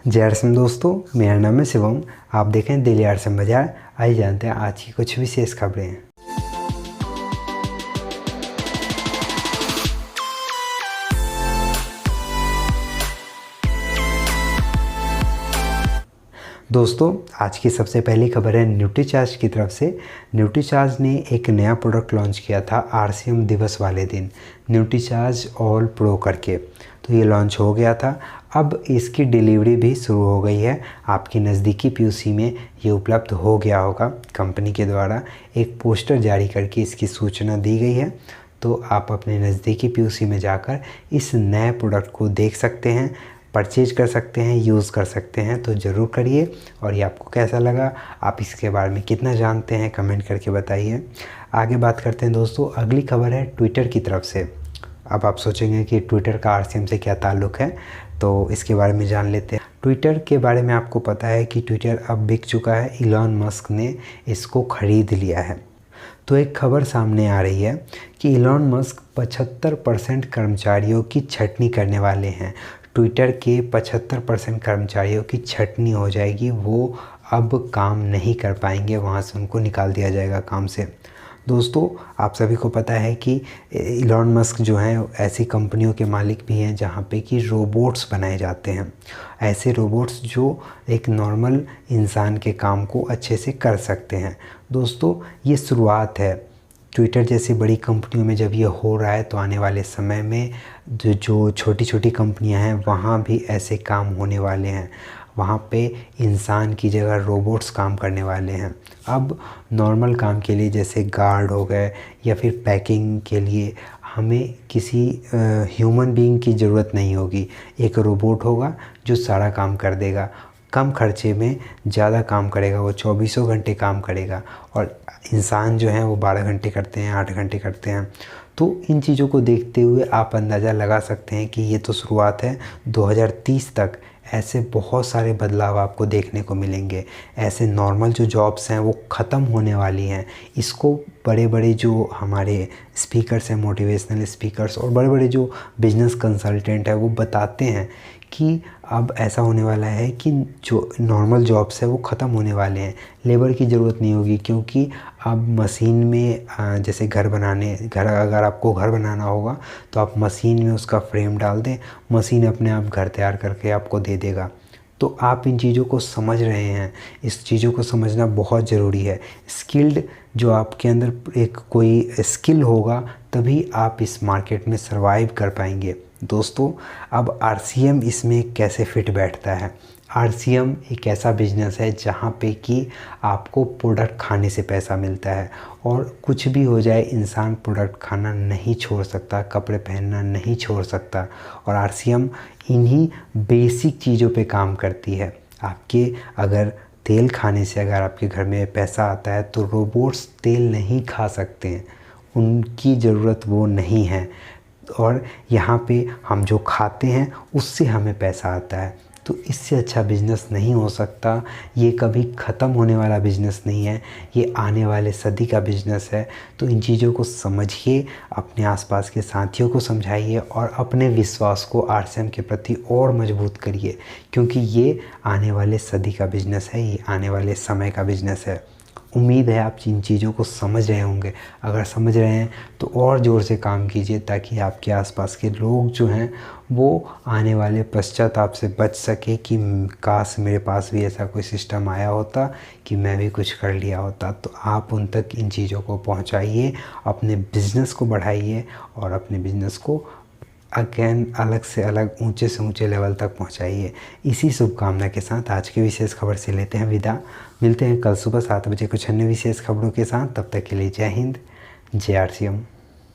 जय आर सिंह दोस्तों, मेरा नाम है शिवम। आप देखें दिल्ली आर सिंह बाजार। आइए जानते हैं आज की कुछ विशेष खबरें। दोस्तों, आज की सबसे पहली खबर है न्यूट्रीचार्ज की तरफ से। न्यूट्रीचार्ज ने एक नया प्रोडक्ट लॉन्च किया था आरसीएम दिवस वाले दिन, न्यूट्रीचार्ज ऑल प्रो करके। तो ये लॉन्च हो गया था। अब इसकी डिलीवरी भी शुरू हो गई है। आपकी नज़दीकी पीयूसी में ये उपलब्ध हो गया होगा। कंपनी के द्वारा एक पोस्टर जारी करके इसकी सूचना दी गई है। तो आप अपने नज़दीकी पीयूसी में जाकर इस नए प्रोडक्ट को देख सकते हैं, परचेज कर सकते हैं, यूज़ कर सकते हैं। तो ज़रूर करिए। और ये आपको कैसा लगा, आप इसके बारे में कितना जानते हैं, कमेंट करके बताइए। आगे बात करते हैं दोस्तों। अगली खबर है ट्विटर की तरफ से। अब आप सोचेंगे कि ट्विटर का आरसीएम से क्या ताल्लुक़ है, तो इसके बारे में जान लेते हैं। ट्विटर के बारे में आपको पता है कि ट्विटर अब बिक चुका है। इलॉन मस्क ने इसको ख़रीद लिया है। तो एक खबर सामने आ रही है कि इलॉन मस्क 75% कर्मचारियों की छटनी करने वाले हैं। ट्विटर के 75% कर्मचारियों की छटनी हो जाएगी। वो अब काम नहीं कर पाएंगे, वहाँ से उनको निकाल दिया जाएगा काम से। दोस्तों, आप सभी को पता है कि इलॉन मस्क जो हैं ऐसी कंपनियों के मालिक भी हैं जहाँ पे कि रोबोट्स बनाए जाते हैं। ऐसे रोबोट्स जो एक नॉर्मल इंसान के काम को अच्छे से कर सकते हैं। दोस्तों, ये शुरुआत है। ट्विटर जैसी बड़ी कंपनियों में जब ये हो रहा है तो आने वाले समय में जो छोटी छोटी कंपनियां हैं वहाँ भी ऐसे काम होने वाले हैं। वहाँ पे इंसान की जगह रोबोट्स काम करने वाले हैं। अब नॉर्मल काम के लिए जैसे गार्ड हो गए या फिर पैकिंग के लिए हमें किसी ह्यूमन बीइंग की ज़रूरत नहीं होगी। एक रोबोट होगा जो सारा काम कर देगा। कम खर्चे में ज़्यादा काम करेगा। वो 24 घंटे काम करेगा और इंसान जो है वो 12 घंटे करते हैं, 8 घंटे करते हैं। तो इन चीज़ों को देखते हुए आप अंदाज़ा लगा सकते हैं कि ये तो शुरुआत है। 2030 तक ऐसे बहुत सारे बदलाव आपको देखने को मिलेंगे। ऐसे नॉर्मल जो जॉब्स हैं वो ख़त्म होने वाली हैं। इसको बड़े बड़े जो हमारे स्पीकर्स हैं, मोटिवेशनल स्पीकर्स और बड़े बड़े जो बिजनेस कंसल्टेंट है वो बताते हैं कि अब ऐसा होने वाला है कि जो नॉर्मल जॉब्स है वो ख़त्म होने वाले हैं। लेबर की ज़रूरत नहीं होगी, क्योंकि अब मशीन में जैसे अगर आपको घर बनाना होगा तो आप मशीन में उसका फ्रेम डाल दें, मशीन अपने आप घर तैयार करके आपको दे देगा। तो आप इन चीज़ों को समझ रहे हैं। इस चीज़ों को समझना बहुत ज़रूरी है। स्किल्ड जो आपके अंदर एक कोई स्किल होगा तभी आप इस मार्केट में सर्वाइव कर पाएंगे। दोस्तों, अब आरसीएम इसमें कैसे फिट बैठता है। आरसीएम एक ऐसा बिजनेस है जहाँ पे कि आपको प्रोडक्ट खाने से पैसा मिलता है। और कुछ भी हो जाए, इंसान प्रोडक्ट खाना नहीं छोड़ सकता, कपड़े पहनना नहीं छोड़ सकता। और आरसीएम इन्हीं बेसिक चीज़ों पे काम करती है। आपके अगर तेल खाने से अगर आपके घर में पैसा आता है तो रोबोट्स तेल नहीं खा सकते हैं, उनकी ज़रूरत वो नहीं है। और यहाँ पे हम जो खाते हैं उससे हमें पैसा आता है। तो इससे अच्छा बिज़नेस नहीं हो सकता। ये कभी ख़त्म होने वाला बिज़नेस नहीं है, ये आने वाले सदी का बिज़नेस है। तो इन चीज़ों को समझिए, अपने आसपास के साथियों को समझाइए और अपने विश्वास को आरसीएम के प्रति और मजबूत करिए, क्योंकि ये आने वाले सदी का बिज़नेस है, ये आने वाले समय का बिज़नेस है। उम्मीद है आप इन चीज़ों को समझ रहे होंगे। अगर समझ रहे हैं तो और ज़ोर से काम कीजिए, ताकि आपके आसपास के लोग जो हैं वो आने वाले पश्चाताप से बच सके कि काश मेरे पास भी ऐसा कोई सिस्टम आया होता कि मैं भी कुछ कर लिया होता। तो आप उन तक इन चीज़ों को पहुंचाइए, अपने बिज़नेस को बढ़ाइए और अपने बिज़नेस को अगेन अलग से अलग, ऊंचे से ऊंचे लेवल तक पहुंचाइए। इसी शुभकामना के साथ आज की विशेष खबर से लेते हैं विदा। मिलते हैं कल सुबह 7 बजे कुछ अन्य विशेष खबरों के साथ। तब तक के लिए जय हिंद, जय आरसीएम।